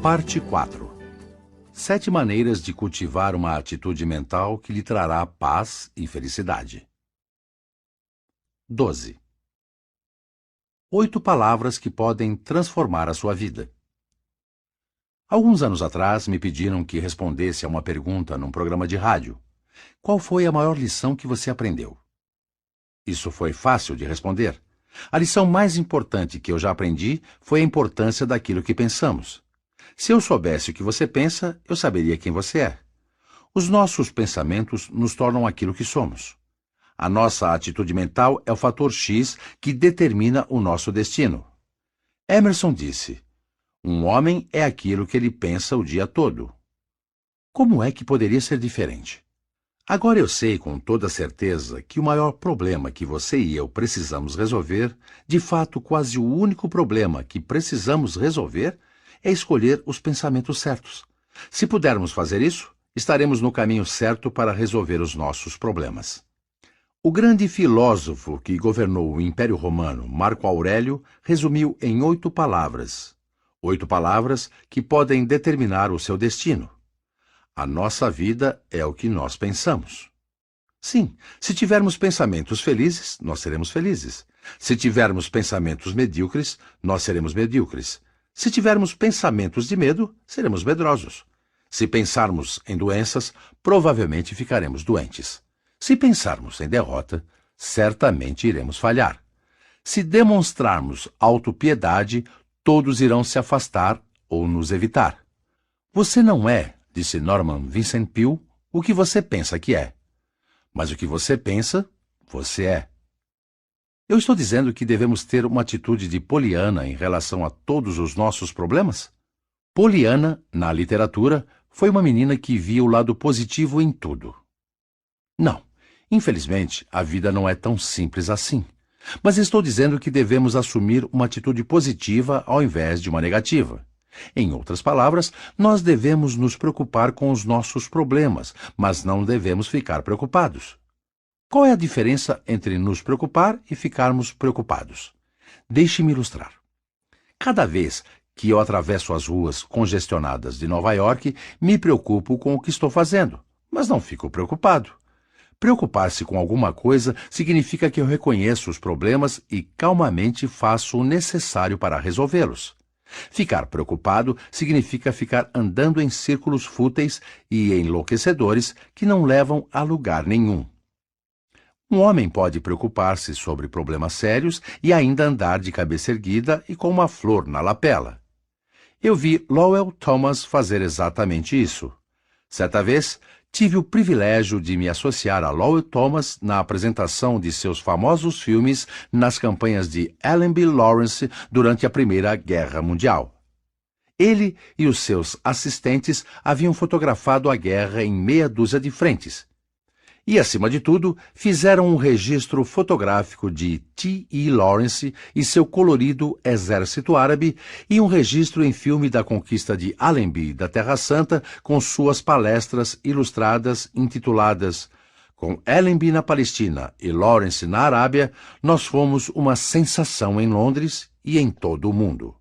Parte 4. 7 maneiras de cultivar uma atitude mental que lhe trará paz e felicidade. 12. 8 palavras que podem transformar a sua vida. Alguns anos atrás me pediram que respondesse a uma pergunta num programa de rádio. Qual foi a maior lição que você aprendeu? Isso foi fácil de responder. A lição mais importante que eu já aprendi foi a importância daquilo que pensamos. Se eu soubesse o que você pensa, eu saberia quem você é. Os nossos pensamentos nos tornam aquilo que somos. A nossa atitude mental é o fator X que determina o nosso destino. Emerson disse: um homem é aquilo que ele pensa o dia todo. Como é que poderia ser diferente? Agora eu sei com toda certeza que o maior problema que você e eu precisamos resolver, de fato quase o único problema que precisamos resolver, é escolher os pensamentos certos. Se pudermos fazer isso, estaremos no caminho certo para resolver os nossos problemas. O grande filósofo que governou o Império Romano, Marco Aurélio, resumiu em 8 palavras. 8 palavras que podem determinar o seu destino. A nossa vida é o que nós pensamos. Sim, se tivermos pensamentos felizes, nós seremos felizes. Se tivermos pensamentos medíocres, nós seremos medíocres. Se tivermos pensamentos de medo, seremos medrosos. Se pensarmos em doenças, provavelmente ficaremos doentes. Se pensarmos em derrota, certamente iremos falhar. Se demonstrarmos autopiedade, todos irão se afastar ou nos evitar. Você não é, disse Norman Vincent Peale, o que você pensa que é. Mas o que você pensa, você é. Eu estou dizendo que devemos ter uma atitude de Poliana em relação a todos os nossos problemas? Poliana, na literatura, foi uma menina que via o lado positivo em tudo. Não, infelizmente, a vida não é tão simples assim. Mas estou dizendo que devemos assumir uma atitude positiva ao invés de uma negativa. Em outras palavras, nós devemos nos preocupar com os nossos problemas, mas não devemos ficar preocupados. Qual é a diferença entre nos preocupar e ficarmos preocupados? Deixe-me ilustrar. Cada vez que eu atravesso as ruas congestionadas de Nova York, me preocupo com o que estou fazendo, mas não fico preocupado. Preocupar-se com alguma coisa significa que eu reconheço os problemas e calmamente faço o necessário para resolvê-los. Ficar preocupado significa ficar andando em círculos fúteis e enlouquecedores que não levam a lugar nenhum. Um homem pode preocupar-se sobre problemas sérios e ainda andar de cabeça erguida e com uma flor na lapela. Eu vi Lowell Thomas fazer exatamente isso. Certa vez, tive o privilégio de me associar a Lowell Thomas na apresentação de seus famosos filmes nas campanhas de Allenby Lawrence durante a Primeira Guerra Mundial. Ele e os seus assistentes haviam fotografado a guerra em meia dúzia de frentes. E, acima de tudo, fizeram um registro fotográfico de T.E. Lawrence e seu colorido exército árabe e um registro em filme da conquista de Allenby da Terra Santa com suas palestras ilustradas intituladas "Com Allenby na Palestina e Lawrence na Arábia, nós fomos uma sensação em Londres e em todo o mundo."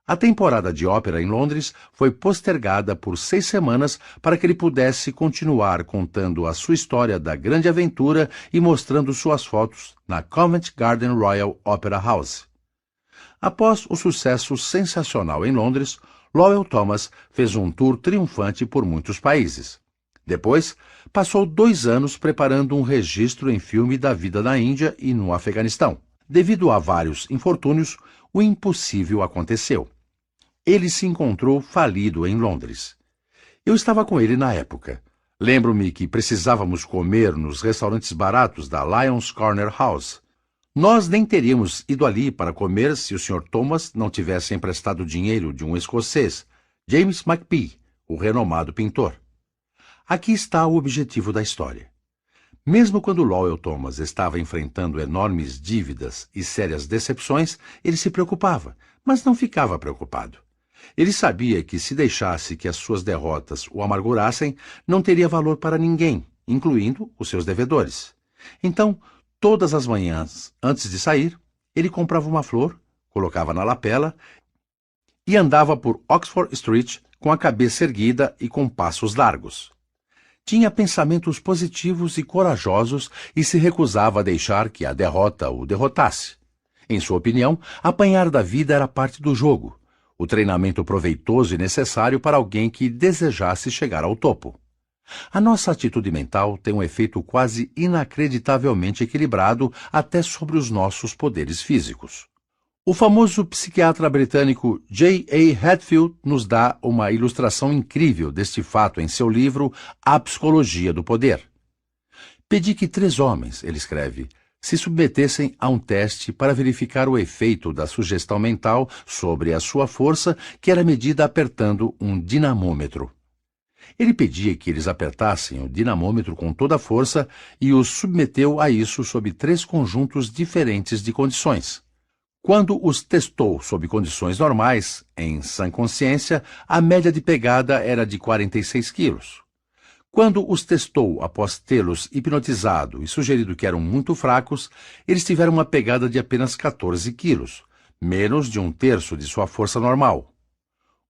A temporada de ópera em Londres foi postergada por 6 semanas para que ele pudesse continuar contando a sua história da grande aventura e mostrando suas fotos na Covent Garden Royal Opera House. Após o sucesso sensacional em Londres, Lowell Thomas fez um tour triunfante por muitos países. Depois, passou 2 anos preparando um registro em filme da vida na Índia e no Afeganistão. Devido a vários infortúnios, o impossível aconteceu. Ele se encontrou falido em Londres. Eu estava com ele na época. Lembro-me que precisávamos comer nos restaurantes baratos da Lions Corner House. Nós nem teríamos ido ali para comer se o Sr. Thomas não tivesse emprestado dinheiro de um escocês, James McPhee, o renomado pintor. Aqui está o objetivo da história. Mesmo quando Lowell Thomas estava enfrentando enormes dívidas e sérias decepções, ele se preocupava, mas não ficava preocupado. Ele sabia que se deixasse que as suas derrotas o amargurassem, não teria valor para ninguém, incluindo os seus devedores. Então, todas as manhãs, antes de sair, ele comprava uma flor, colocava na lapela e andava por Oxford Street com a cabeça erguida e com passos largos. Tinha pensamentos positivos e corajosos e se recusava a deixar que a derrota o derrotasse. Em sua opinião, apanhar da vida era parte do jogo, o treinamento proveitoso e necessário para alguém que desejasse chegar ao topo. A nossa atitude mental tem um efeito quase inacreditavelmente equilibrado até sobre os nossos poderes físicos. O famoso psiquiatra britânico J. A. Hadfield nos dá uma ilustração incrível deste fato em seu livro A Psicologia do Poder. Pedi que 3 homens, ele escreve, se submetessem a um teste para verificar o efeito da sugestão mental sobre a sua força, que era medida apertando um dinamômetro. Ele pedia que eles apertassem o dinamômetro com toda a força e os submeteu a isso sob 3 conjuntos diferentes de condições. Quando os testou sob condições normais, em sã consciência, a média de pegada era de 46 quilos. Quando os testou após tê-los hipnotizado e sugerido que eram muito fracos, eles tiveram uma pegada de apenas 14 quilos, menos de 1/3 de sua força normal.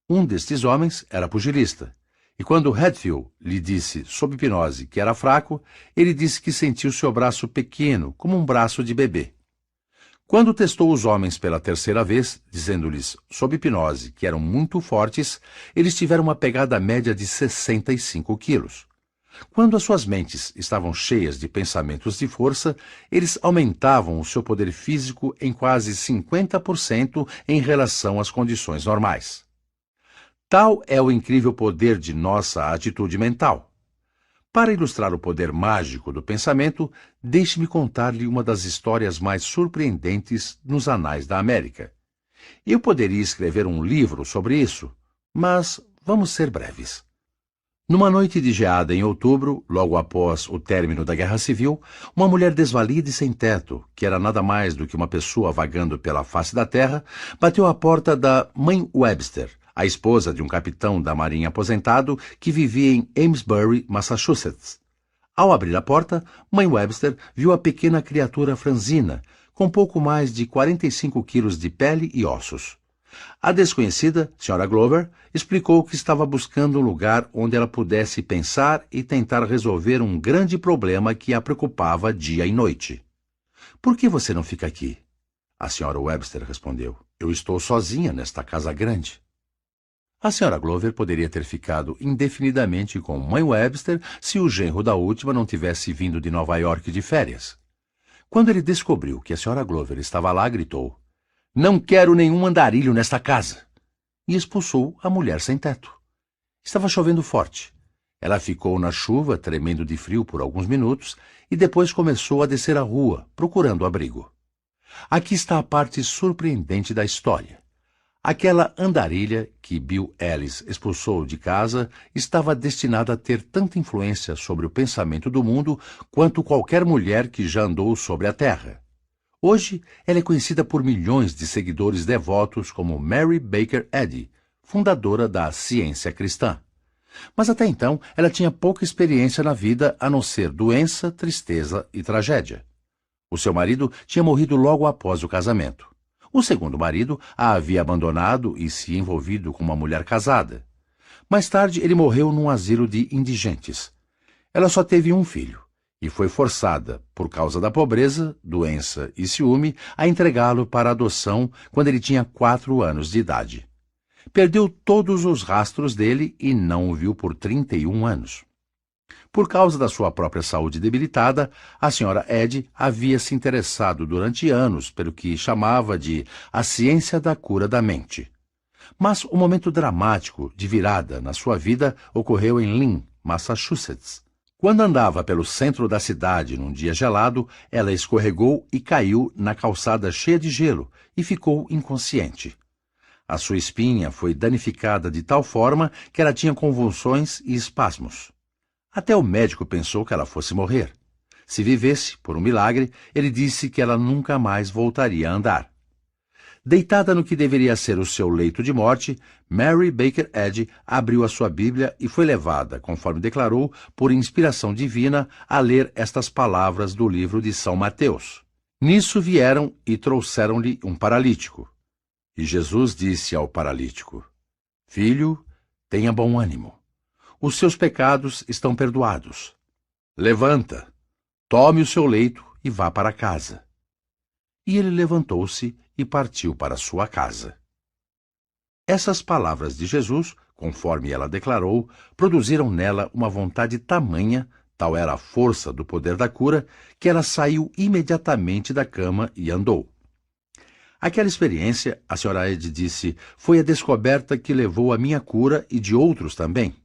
Um destes homens era pugilista, e quando Hadfield lhe disse, sob hipnose, que era fraco, ele disse que sentiu seu braço pequeno, como um braço de bebê. Quando testou os homens pela 3ª vez, dizendo-lhes, sob hipnose, que eram muito fortes, eles tiveram uma pegada média de 65 quilos. Quando as suas mentes estavam cheias de pensamentos de força, eles aumentavam o seu poder físico em quase 50% em relação às condições normais. Tal é o incrível poder de nossa atitude mental. Para ilustrar o poder mágico do pensamento, deixe-me contar-lhe uma das histórias mais surpreendentes nos anais da América. Eu poderia escrever um livro sobre isso, mas vamos ser breves. Numa noite de geada em outubro, logo após o término da Guerra Civil, uma mulher desvalida e sem teto, que era nada mais do que uma pessoa vagando pela face da terra, bateu à porta da mãe Webster, a esposa de um capitão da marinha aposentado que vivia em Amesbury, Massachusetts. Ao abrir a porta, mãe Webster viu a pequena criatura franzina, com pouco mais de 45 quilos de pele e ossos. A desconhecida, Sra. Glover, explicou que estava buscando um lugar onde ela pudesse pensar e tentar resolver um grande problema que a preocupava dia e noite. Por que você não fica aqui? A Sra. Webster respondeu. Eu estou sozinha nesta casa grande. A Sra. Glover poderia ter ficado indefinidamente com mãe Webster se o genro da última não tivesse vindo de Nova York de férias. Quando ele descobriu que a Sra. Glover estava lá, gritou, não quero nenhum andarilho nesta casa! E expulsou a mulher sem teto. Estava chovendo forte. Ela ficou na chuva, tremendo de frio por alguns minutos, e depois começou a descer a rua, procurando abrigo. Aqui está a parte surpreendente da história. Aquela andarilha que Bill Ellis expulsou de casa estava destinada a ter tanta influência sobre o pensamento do mundo quanto qualquer mulher que já andou sobre a terra. Hoje, ela é conhecida por milhões de seguidores devotos como Mary Baker Eddy, fundadora da ciência cristã. Mas até então, ela tinha pouca experiência na vida a não ser doença, tristeza e tragédia. O seu marido tinha morrido logo após o casamento. O segundo marido a havia abandonado e se envolvido com uma mulher casada. Mais tarde, ele morreu num asilo de indigentes. Ela só teve um filho e foi forçada, por causa da pobreza, doença e ciúme, a entregá-lo para adoção quando ele tinha 4 anos de idade. Perdeu todos os rastros dele e não o viu por 31 anos. Por causa da sua própria saúde debilitada, a Sra. Eddy havia se interessado durante anos pelo que chamava de a ciência da cura da mente. Mas o momento dramático de virada na sua vida ocorreu em Lynn, Massachusetts. Quando andava pelo centro da cidade num dia gelado, ela escorregou e caiu na calçada cheia de gelo e ficou inconsciente. A sua espinha foi danificada de tal forma que ela tinha convulsões e espasmos. Até o médico pensou que ela fosse morrer. Se vivesse, por um milagre, ele disse que ela nunca mais voltaria a andar. Deitada no que deveria ser o seu leito de morte, Mary Baker Eddy abriu a sua Bíblia e foi levada, conforme declarou, por inspiração divina, a ler estas palavras do livro de São Mateus. Nisso vieram e trouxeram-lhe um paralítico. E Jesus disse ao paralítico: Filho, tenha bom ânimo. Os seus pecados estão perdoados. Levanta, tome o seu leito e vá para casa. E ele levantou-se e partiu para sua casa. Essas palavras de Jesus, conforme ela declarou, produziram nela uma vontade tamanha, tal era a força do poder da cura, que ela saiu imediatamente da cama e andou. Aquela experiência, a Sra. Ed disse, foi a descoberta que levou à minha cura e de outros também.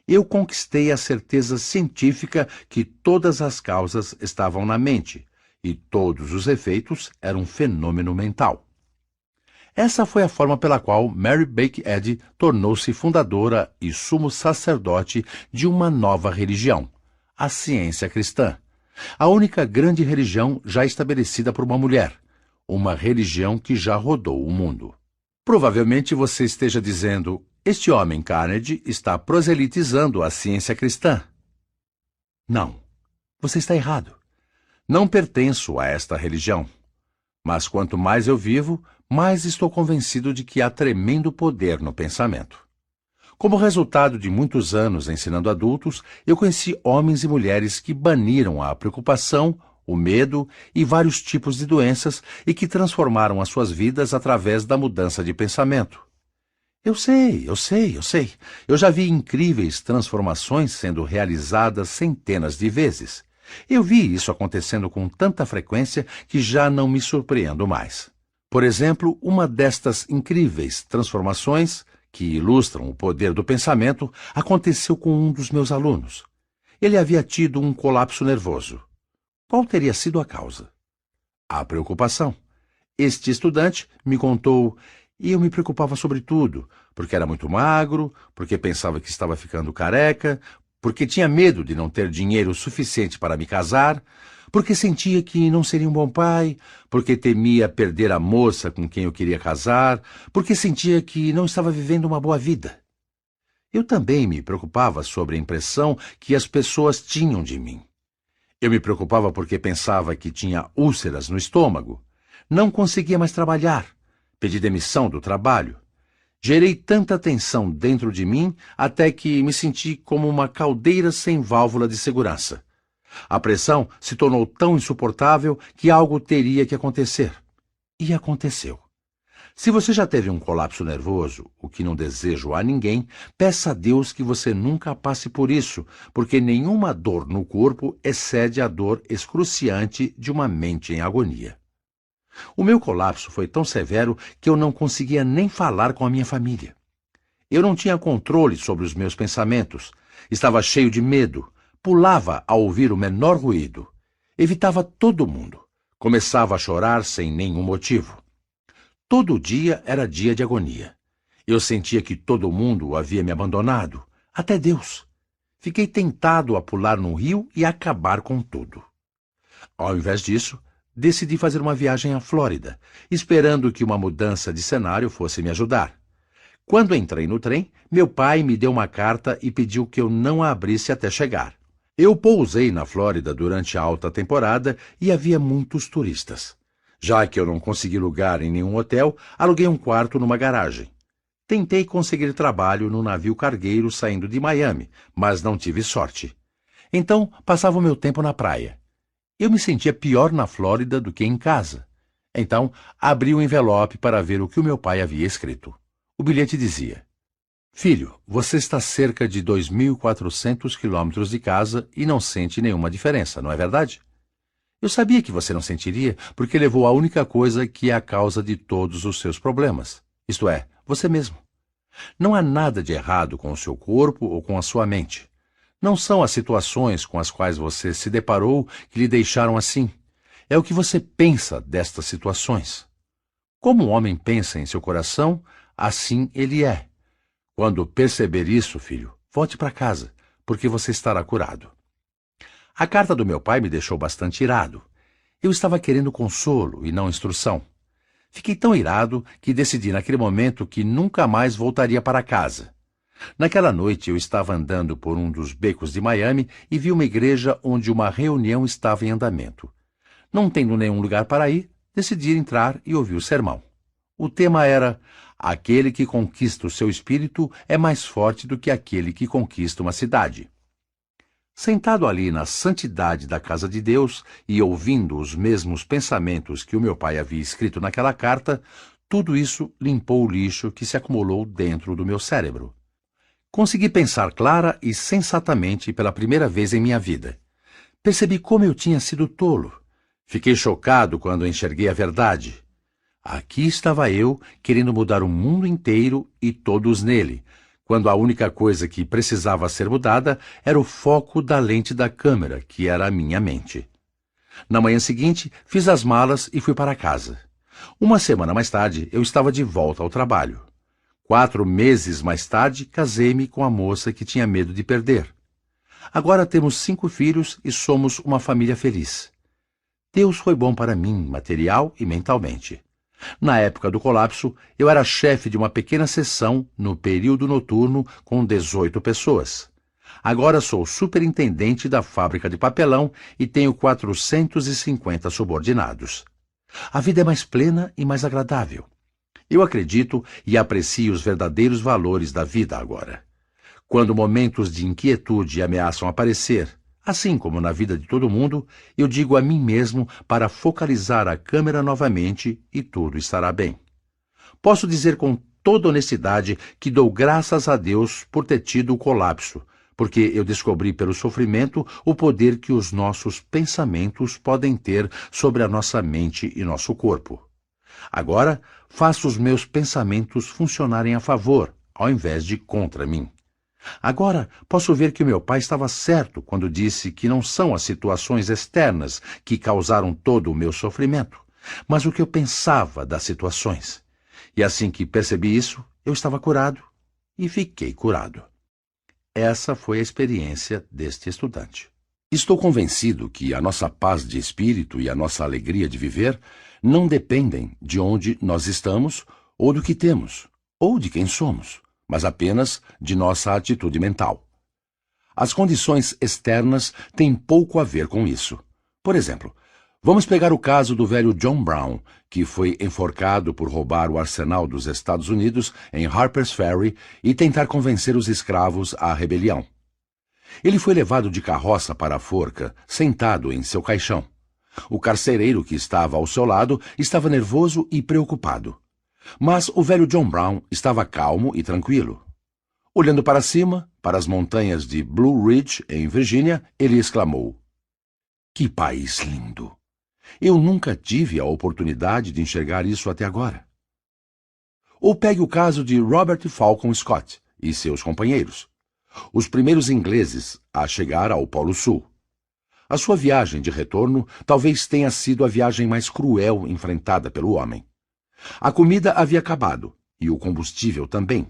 Eu conquistei a certeza científica que todas as causas estavam na mente e todos os efeitos eram um fenômeno mental. Essa foi a forma pela qual Mary Baker Eddy tornou-se fundadora e sumo sacerdote de uma nova religião, a ciência cristã, a única grande religião já estabelecida por uma mulher, uma religião que já rodou o mundo. Provavelmente você esteja dizendo, este homem Carnegie está proselitizando a ciência cristã. Não, você está errado. Não pertenço a esta religião. Mas quanto mais eu vivo, mais estou convencido de que há tremendo poder no pensamento. Como resultado de muitos anos ensinando adultos, eu conheci homens e mulheres que baniram a preocupação, o medo e vários tipos de doenças e que transformaram as suas vidas através da mudança de pensamento. Eu sei. Eu já vi incríveis transformações sendo realizadas centenas de vezes. Eu vi isso acontecendo com tanta frequência que já não me surpreendo mais. Por exemplo, uma destas incríveis transformações, que ilustram o poder do pensamento, aconteceu com um dos meus alunos. Ele havia tido um colapso nervoso. Qual teria sido a causa? A preocupação. Este estudante me contou, e eu me preocupava sobre tudo, porque era muito magro, porque pensava que estava ficando careca, porque tinha medo de não ter dinheiro suficiente para me casar, porque sentia que não seria um bom pai, porque temia perder a moça com quem eu queria casar, porque sentia que não estava vivendo uma boa vida. Eu também me preocupava sobre a impressão que as pessoas tinham de mim. Eu me preocupava porque pensava que tinha úlceras no estômago, não conseguia mais trabalhar, pedi demissão do trabalho. Gerei tanta tensão dentro de mim até que me senti como uma caldeira sem válvula de segurança. A pressão se tornou tão insuportável que algo teria que acontecer. E aconteceu. Se você já teve um colapso nervoso, o que não desejo a ninguém, peça a Deus que você nunca passe por isso, porque nenhuma dor no corpo excede a dor excruciante de uma mente em agonia. O meu colapso foi tão severo que eu não conseguia nem falar com a minha família. Eu não tinha controle sobre os meus pensamentos, estava cheio de medo, pulava ao ouvir o menor ruído, evitava todo mundo, começava a chorar sem nenhum motivo. Todo dia era dia de agonia. Eu sentia que todo mundo havia me abandonado, até Deus. Fiquei tentado a pular no rio e acabar com tudo. Ao invés disso, decidi fazer uma viagem à Flórida, esperando que uma mudança de cenário fosse me ajudar. Quando entrei no trem, meu pai me deu uma carta e pediu que eu não a abrisse até chegar. Eu pousei na Flórida durante a alta temporada e havia muitos turistas. Já que eu não consegui lugar em nenhum hotel, aluguei um quarto numa garagem. Tentei conseguir trabalho no navio cargueiro saindo de Miami, mas não tive sorte. Então, passava o meu tempo na praia. Eu me sentia pior na Flórida do que em casa. Então, abri o envelope para ver o que o meu pai havia escrito. O bilhete dizia: Filho, você está a cerca de 2.400 quilômetros de casa e não sente nenhuma diferença, não é verdade? Eu sabia que você não sentiria, porque levou a única coisa que é a causa de todos os seus problemas, isto é, você mesmo. Não há nada de errado com o seu corpo ou com a sua mente. Não são as situações com as quais você se deparou que lhe deixaram assim. É o que você pensa destas situações. Como o homem pensa em seu coração, assim ele é. Quando perceber isso, filho, volte para casa, porque você estará curado. A carta do meu pai me deixou bastante irado. Eu estava querendo consolo e não instrução. Fiquei tão irado que decidi naquele momento que nunca mais voltaria para casa. Naquela noite eu estava andando por um dos becos de Miami e vi uma igreja onde uma reunião estava em andamento. Não tendo nenhum lugar para ir, decidi entrar e ouvir o sermão. O tema era: aquele que conquista o seu espírito é mais forte do que aquele que conquista uma cidade. Sentado ali na santidade da casa de Deus e ouvindo os mesmos pensamentos que o meu pai havia escrito naquela carta, tudo isso limpou o lixo que se acumulou dentro do meu cérebro. Consegui pensar clara e sensatamente pela primeira vez em minha vida. Percebi como eu tinha sido tolo. Fiquei chocado quando enxerguei a verdade. Aqui estava eu, querendo mudar o mundo inteiro e todos nele, quando a única coisa que precisava ser mudada era o foco da lente da câmera, que era a minha mente. Na manhã seguinte, fiz as malas e fui para casa. Uma semana mais tarde, eu estava de volta ao trabalho. 4 meses mais tarde, casei-me com a moça que tinha medo de perder. Agora temos 5 filhos e somos uma família feliz. Deus foi bom para mim, material e mentalmente. Na época do colapso, eu era chefe de uma pequena seção no período noturno com 18 pessoas. Agora sou superintendente da fábrica de papelão e tenho 450 subordinados. A vida é mais plena e mais agradável. Eu acredito e aprecio os verdadeiros valores da vida agora. Quando momentos de inquietude ameaçam aparecer, assim como na vida de todo mundo, eu digo a mim mesmo para focalizar a câmera novamente e tudo estará bem. Posso dizer com toda honestidade que dou graças a Deus por ter tido o colapso, porque eu descobri pelo sofrimento o poder que os nossos pensamentos podem ter sobre a nossa mente e nosso corpo. Agora, faço os meus pensamentos funcionarem a favor, ao invés de contra mim. Agora, posso ver que o meu pai estava certo quando disse que não são as situações externas que causaram todo o meu sofrimento, mas o que eu pensava das situações. E assim que percebi isso, eu estava curado e fiquei curado. Essa foi a experiência deste estudante. Estou convencido que a nossa paz de espírito e a nossa alegria de viver não dependem de onde nós estamos, ou do que temos, ou de quem somos, mas apenas de nossa atitude mental. As condições externas têm pouco a ver com isso. Por exemplo, vamos pegar o caso do velho John Brown, que foi enforcado por roubar o arsenal dos Estados Unidos em Harper's Ferry e tentar convencer os escravos à rebelião. Ele foi levado de carroça para a forca, sentado em seu caixão. O carcereiro que estava ao seu lado estava nervoso e preocupado. Mas o velho John Brown estava calmo e tranquilo. Olhando para cima, para as montanhas de Blue Ridge, em Virgínia, ele exclamou: "Que país lindo! Eu nunca tive a oportunidade de enxergar isso até agora." Ou pegue o caso de Robert Falcon Scott e seus companheiros, os primeiros ingleses a chegar ao Polo Sul. A sua viagem de retorno talvez tenha sido a viagem mais cruel enfrentada pelo homem. A comida havia acabado, e o combustível também.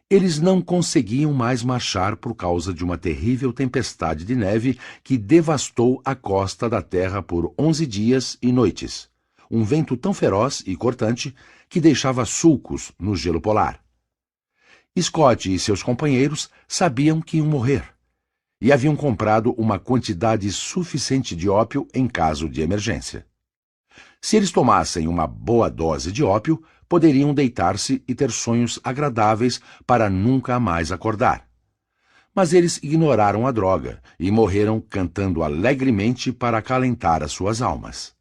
Eles não conseguiam mais marchar por causa de uma terrível tempestade de neve que devastou a costa da terra por 11 dias e noites. Um vento tão feroz e cortante que deixava sulcos no gelo polar. Scott e seus companheiros sabiam que iam morrer, e haviam comprado uma quantidade suficiente de ópio em caso de emergência. Se eles tomassem uma boa dose de ópio, poderiam deitar-se e ter sonhos agradáveis para nunca mais acordar. Mas eles ignoraram a droga e morreram cantando alegremente para acalentar as suas almas.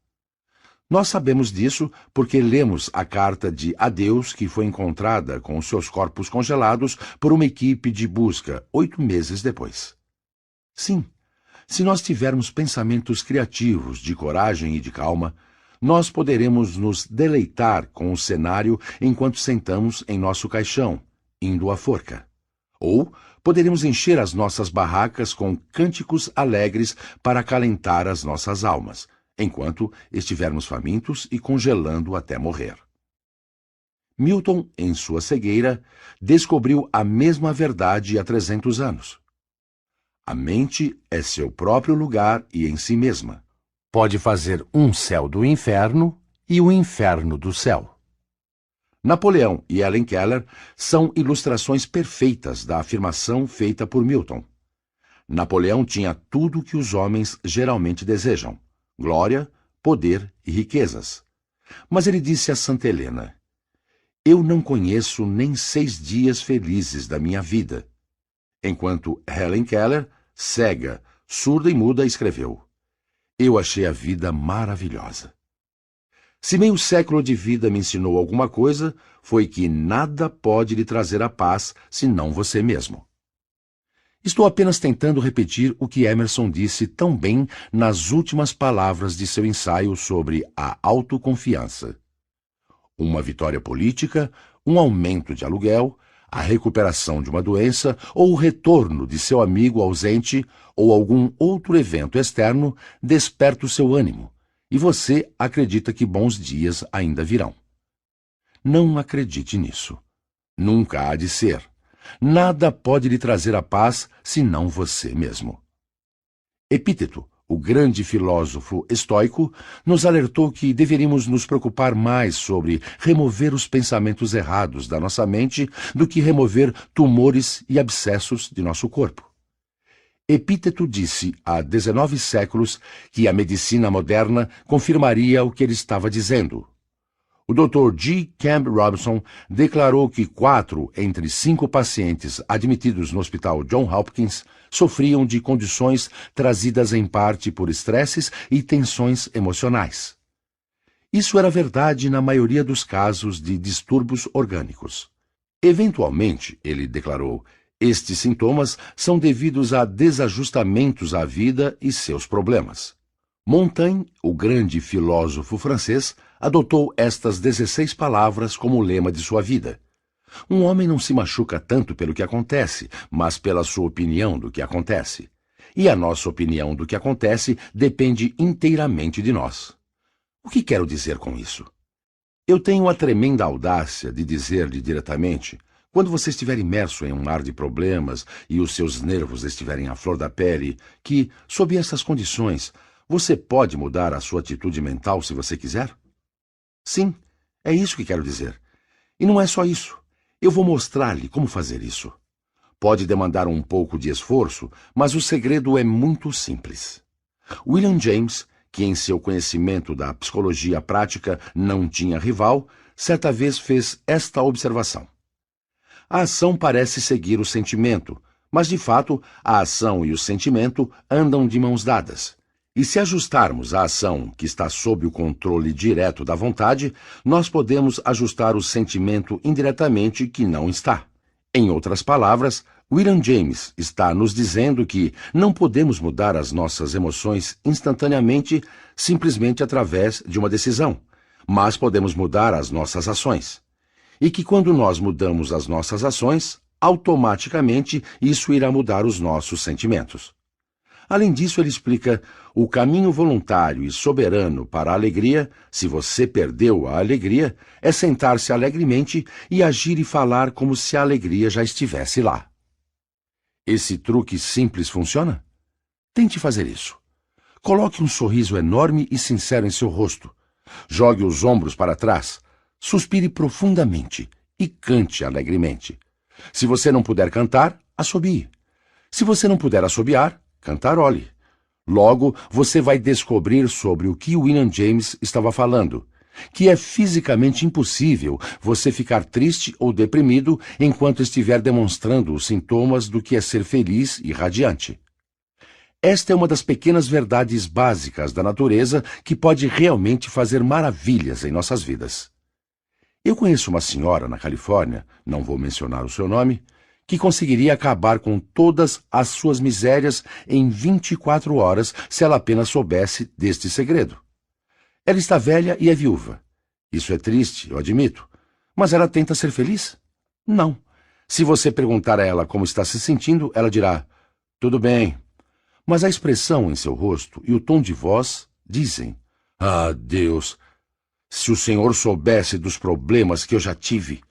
Nós sabemos disso porque lemos a carta de adeus que foi encontrada com os seus corpos congelados por uma equipe de busca 8 meses depois. Sim, se nós tivermos pensamentos criativos, de coragem e de calma, nós poderemos nos deleitar com o cenário enquanto sentamos em nosso caixão, indo à forca. Ou poderemos encher as nossas barracas com cânticos alegres para acalentar as nossas almas, enquanto estivermos famintos e congelando até morrer. Milton, em sua cegueira, descobriu a mesma verdade há 300 anos. A mente é seu próprio lugar e em si mesma. Pode fazer um céu do inferno e o inferno do céu. Napoleão e Helen Keller são ilustrações perfeitas da afirmação feita por Milton. Napoleão tinha tudo o que os homens geralmente desejam: glória, poder e riquezas. Mas ele disse a Santa Helena: Eu não conheço nem 6 dias felizes da minha vida. Enquanto Helen Keller, cega, surda e muda, escreveu: eu achei a vida maravilhosa. Se meio século de vida me ensinou alguma coisa, foi que nada pode lhe trazer a paz senão você mesmo. Estou apenas tentando repetir o que Emerson disse tão bem nas últimas palavras de seu ensaio sobre a autoconfiança. Uma vitória política, um aumento de aluguel, a recuperação de uma doença ou o retorno de seu amigo ausente ou algum outro evento externo desperta o seu ânimo, e você acredita que bons dias ainda virão. Não acredite nisso. Nunca há de ser. Nada pode lhe trazer a paz senão você mesmo. Epíteto, o grande filósofo estoico, nos alertou que deveríamos nos preocupar mais sobre remover os pensamentos errados da nossa mente do que remover tumores e abscessos de nosso corpo. Epíteto disse há 19 séculos que a medicina moderna confirmaria o que ele estava dizendo. O Dr. G. Camp Robinson declarou que 4 entre 5 pacientes admitidos no Hospital Johns Hopkins sofriam de condições trazidas em parte por estresses e tensões emocionais. Isso era verdade na maioria dos casos de distúrbios orgânicos. Eventualmente, ele declarou, estes sintomas são devidos a desajustamentos à vida e seus problemas. Montaigne, o grande filósofo francês, adotou estas 16 palavras como lema de sua vida. Um homem não se machuca tanto pelo que acontece, mas pela sua opinião do que acontece. E a nossa opinião do que acontece depende inteiramente de nós. O que quero dizer com isso? Eu tenho a tremenda audácia de dizer-lhe diretamente, quando você estiver imerso em um mar de problemas e os seus nervos estiverem à flor da pele, que, sob essas condições, você pode mudar a sua atitude mental se você quiser? Sim, é isso que quero dizer. E não é só isso. Eu vou mostrar-lhe como fazer isso. Pode demandar um pouco de esforço, mas o segredo é muito simples. William James, que em seu conhecimento da psicologia prática não tinha rival, certa vez fez esta observação. A ação parece seguir o sentimento, mas de fato a ação e o sentimento andam de mãos dadas. E se ajustarmos a ação que está sob o controle direto da vontade, nós podemos ajustar o sentimento indiretamente que não está. Em outras palavras, William James está nos dizendo que não podemos mudar as nossas emoções instantaneamente simplesmente através de uma decisão, mas podemos mudar as nossas ações. E que quando nós mudamos as nossas ações, automaticamente isso irá mudar os nossos sentimentos. Além disso, ele explica o caminho voluntário e soberano para a alegria, se você perdeu a alegria, é sentar-se alegremente e agir e falar como se a alegria já estivesse lá. Esse truque simples funciona? Tente fazer isso. Coloque um sorriso enorme e sincero em seu rosto. Jogue os ombros para trás. Suspire profundamente e cante alegremente. Se você não puder cantar, assobie. Se você não puder assobiar, cantarole. Logo, você vai descobrir sobre o que William James estava falando, que é fisicamente impossível você ficar triste ou deprimido enquanto estiver demonstrando os sintomas do que é ser feliz e radiante. Esta é uma das pequenas verdades básicas da natureza que pode realmente fazer maravilhas em nossas vidas. Eu conheço uma senhora na Califórnia, não vou mencionar o seu nome, que conseguiria acabar com todas as suas misérias em 24 horas se ela apenas soubesse deste segredo. Ela está velha e é viúva. Isso é triste, eu admito. Mas ela tenta ser feliz? Não. Se você perguntar a ela como está se sentindo, ela dirá, tudo bem. Mas a expressão em seu rosto e o tom de voz dizem, ah, Deus, se o Senhor soubesse dos problemas que eu já tive.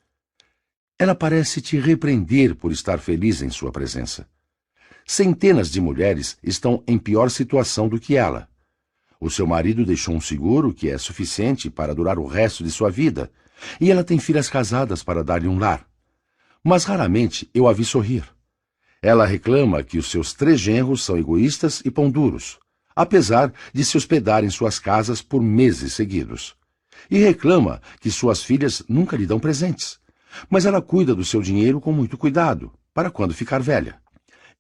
Ela parece te repreender por estar feliz em sua presença. Centenas de mulheres estão em pior situação do que ela. O seu marido deixou um seguro que é suficiente para durar o resto de sua vida, e ela tem filhas casadas para dar-lhe um lar. Mas raramente eu a vi sorrir. Ela reclama que os seus 3 genros são egoístas e pão duros, apesar de se hospedar em suas casas por meses seguidos. e reclama que suas filhas nunca lhe dão presentes. Mas ela cuida do seu dinheiro com muito cuidado, para quando ficar velha.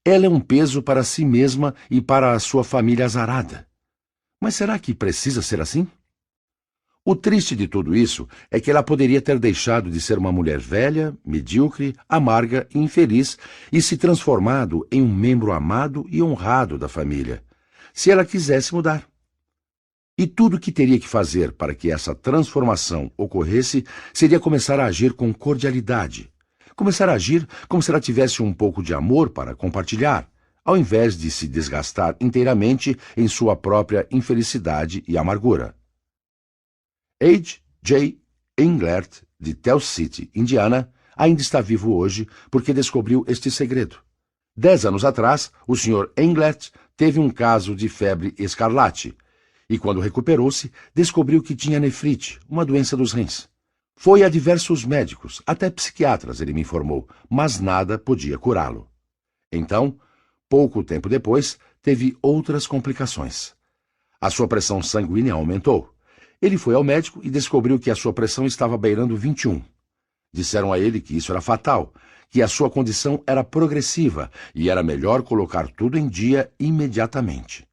Ela é um peso para si mesma e para a sua família azarada. Mas será que precisa ser assim? O triste de tudo isso é que ela poderia ter deixado de ser uma mulher velha, medíocre, amarga e infeliz e se transformado em um membro amado e honrado da família, se ela quisesse mudar. E tudo o que teria que fazer para que essa transformação ocorresse seria começar a agir com cordialidade. Começar a agir como se ela tivesse um pouco de amor para compartilhar, ao invés de se desgastar inteiramente em sua própria infelicidade e amargura. H.J. Englert, de Tell City, Indiana, ainda está vivo hoje porque descobriu este segredo. 10 anos atrás, o Sr. Englert teve um caso de febre escarlate e, quando recuperou-se, descobriu que tinha nefrite, uma doença dos rins. Foi a diversos médicos, até psiquiatras, ele me informou, mas nada podia curá-lo. Então, pouco tempo depois, teve outras complicações. A sua pressão sanguínea aumentou. Ele foi ao médico e descobriu que a sua pressão estava beirando 21. Disseram a ele que isso era fatal, que a sua condição era progressiva e era melhor colocar tudo em dia imediatamente.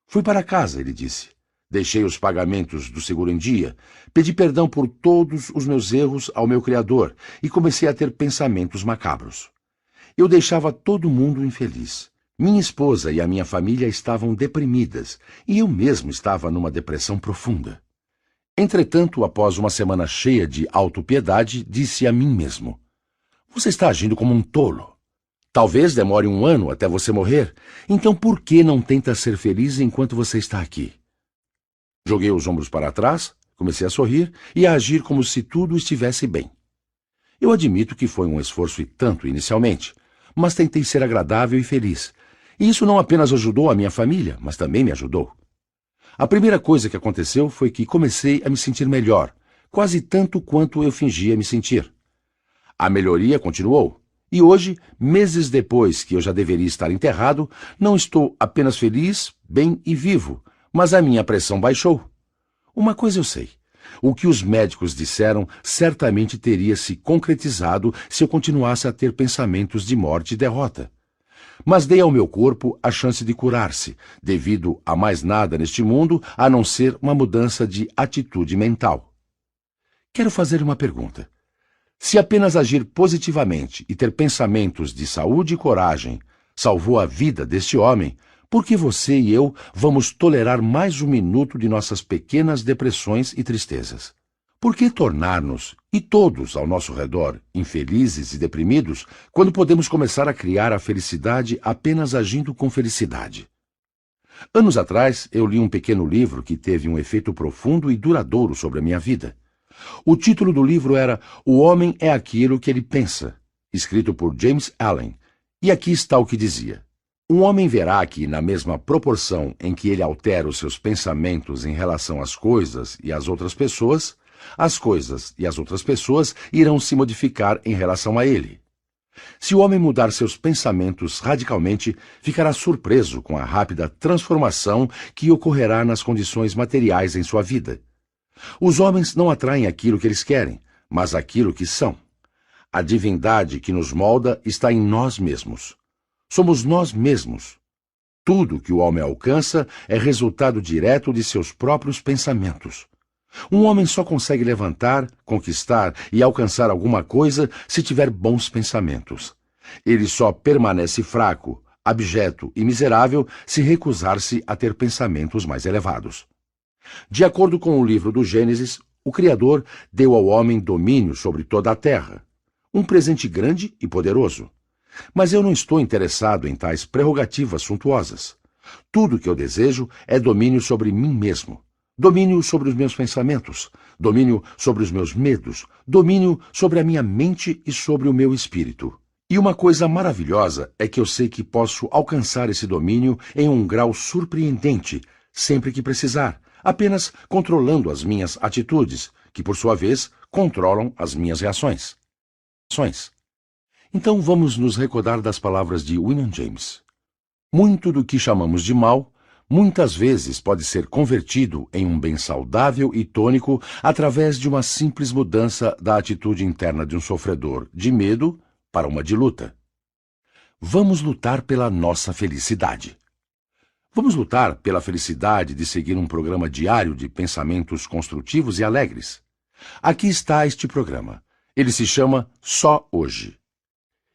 Fui para casa, ele disse. Deixei os pagamentos do seguro em dia, pedi perdão por todos os meus erros ao meu Criador e comecei a ter pensamentos macabros. Eu deixava todo mundo infeliz. Minha esposa e a minha família estavam deprimidas, e eu mesmo estava numa depressão profunda. Entretanto, após uma semana cheia de autopiedade, disse a mim mesmo: "Você está agindo como um tolo. Talvez demore 1 ano até você morrer, então por que não tenta ser feliz enquanto você está aqui?" Joguei os ombros para trás, comecei a sorrir e a agir como se tudo estivesse bem. Eu admito que foi um esforço e tanto inicialmente, mas tentei ser agradável e feliz. E isso não apenas ajudou a minha família, mas também me ajudou. A primeira coisa que aconteceu foi que comecei a me sentir melhor, quase tanto quanto eu fingia me sentir. A melhoria continuou, e hoje, meses depois que eu já deveria estar enterrado, não estou apenas feliz, bem e vivo, mas a minha pressão baixou. Uma coisa eu sei. O que os médicos disseram certamente teria se concretizado se eu continuasse a ter pensamentos de morte e derrota. Mas dei ao meu corpo a chance de curar-se, devido a mais nada neste mundo a não ser uma mudança de atitude mental. Quero fazer uma pergunta. Se apenas agir positivamente e ter pensamentos de saúde e coragem salvou a vida deste homem, por que você e eu vamos tolerar mais 1 minuto de nossas pequenas depressões e tristezas? Por que tornar-nos, e todos ao nosso redor, infelizes e deprimidos, quando podemos começar a criar a felicidade apenas agindo com felicidade? Anos atrás, eu li um pequeno livro que teve um efeito profundo e duradouro sobre a minha vida. O título do livro era O Homem é Aquilo que Ele Pensa, escrito por James Allen, e aqui está o que dizia. Um homem verá que, na mesma proporção em que ele altera os seus pensamentos em relação às coisas e às outras pessoas, as coisas e as outras pessoas irão se modificar em relação a ele. Se o homem mudar seus pensamentos radicalmente, ficará surpreso com a rápida transformação que ocorrerá nas condições materiais em sua vida. Os homens não atraem aquilo que eles querem, mas aquilo que são. A divindade que nos molda está em nós mesmos. Somos nós mesmos. Tudo que o homem alcança é resultado direto de seus próprios pensamentos. Um homem só consegue levantar, conquistar e alcançar alguma coisa se tiver bons pensamentos. Ele só permanece fraco, abjeto e miserável se recusar-se a ter pensamentos mais elevados. De acordo com o livro do Gênesis, o Criador deu ao homem domínio sobre toda a terra, um presente grande e poderoso. Mas eu não estou interessado em tais prerrogativas suntuosas. Tudo o que eu desejo é domínio sobre mim mesmo. Domínio sobre os meus pensamentos, domínio sobre os meus medos, domínio sobre a minha mente e sobre o meu espírito. E uma coisa maravilhosa é que eu sei que posso alcançar esse domínio em um grau surpreendente, sempre que precisar, apenas controlando as minhas atitudes, que por sua vez controlam as minhas reações. Então vamos nos recordar das palavras de William James. Muito do que chamamos de mal muitas vezes pode ser convertido em um bem saudável e tônico através de uma simples mudança da atitude interna de um sofredor de medo para uma de luta. Vamos lutar pela nossa felicidade. Vamos lutar pela felicidade de seguir um programa diário de pensamentos construtivos e alegres. Aqui está este programa. Ele se chama Só Hoje.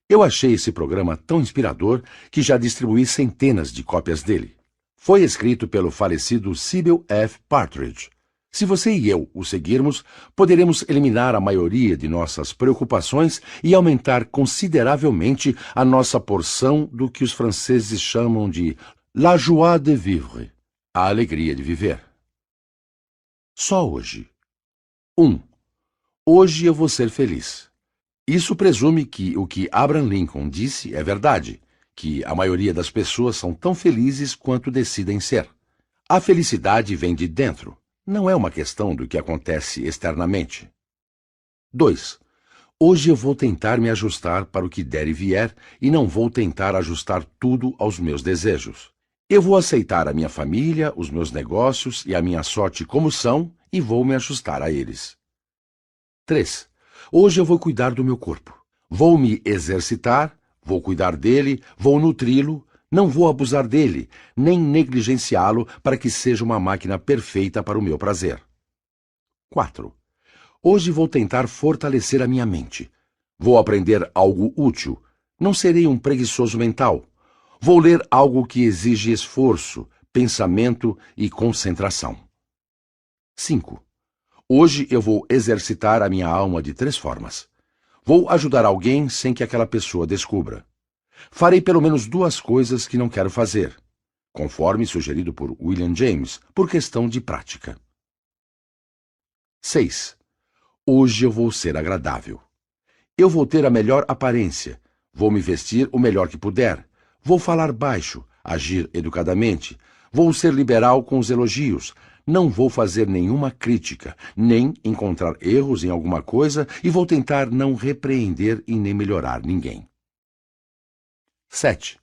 Eu achei esse programa tão inspirador que já distribuí centenas de cópias dele. Foi escrito pelo falecido Sybil F. Partridge. Se você e eu o seguirmos, poderemos eliminar a maioria de nossas preocupações e aumentar consideravelmente a nossa porção do que os franceses chamam de la joie de vivre, a alegria de viver. Só hoje. 1. Hoje eu vou ser feliz. Isso presume que o que Abraham Lincoln disse é verdade, que a maioria das pessoas são tão felizes quanto decidem ser. A felicidade vem de dentro, não é uma questão do que acontece externamente. 2. Hoje eu vou tentar me ajustar para o que der e vier e não vou tentar ajustar tudo aos meus desejos. Eu vou aceitar a minha família, os meus negócios e a minha sorte como são e vou me ajustar a eles. 3. Hoje eu vou cuidar do meu corpo. Vou me exercitar, vou cuidar dele, vou nutri-lo, não vou abusar dele, nem negligenciá-lo para que seja uma máquina perfeita para o meu prazer. 4. Hoje vou tentar fortalecer a minha mente. Vou aprender algo útil. Não serei um preguiçoso mental. Vou ler algo que exige esforço, pensamento e concentração. 5. Hoje eu vou exercitar a minha alma de 3 formas. Vou ajudar alguém sem que aquela pessoa descubra. Farei pelo menos 2 coisas que não quero fazer, conforme sugerido por William James, por questão de prática. 6. Hoje eu vou ser agradável. Eu vou ter a melhor aparência, vou me vestir o melhor que puder, vou falar baixo, agir educadamente, vou ser liberal com os elogios, não vou fazer nenhuma crítica, nem encontrar erros em alguma coisa e vou tentar não repreender e nem melhorar ninguém. 7.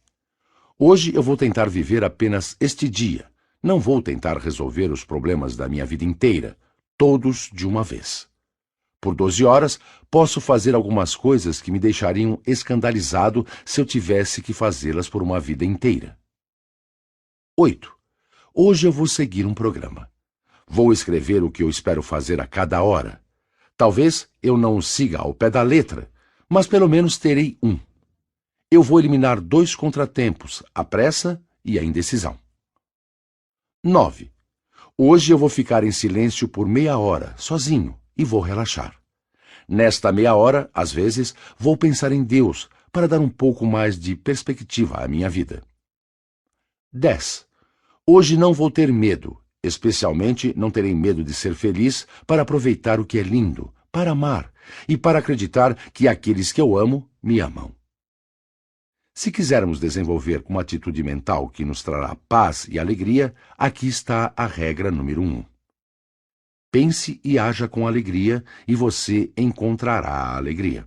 Hoje eu vou tentar viver apenas este dia. Não vou tentar resolver os problemas da minha vida inteira, todos de uma vez. Por 12 horas, posso fazer algumas coisas que me deixariam escandalizado se eu tivesse que fazê-las por uma vida inteira. 8. Hoje eu vou seguir um programa. Vou escrever o que eu espero fazer a cada hora. Talvez eu não o siga ao pé da letra, mas pelo menos terei um. Eu vou eliminar 2 contratempos, a pressa e a indecisão. 9. Hoje eu vou ficar em silêncio por meia hora, sozinho, e vou relaxar. Nesta meia hora, às vezes, vou pensar em Deus para dar um pouco mais de perspectiva à minha vida. 10. Hoje não vou ter medo, especialmente não terei medo de ser feliz para aproveitar o que é lindo, para amar e para acreditar que aqueles que eu amo me amam. Se quisermos desenvolver uma atitude mental que nos trará paz e alegria, aqui está a regra número 1. Pense e haja com alegria e você encontrará a alegria.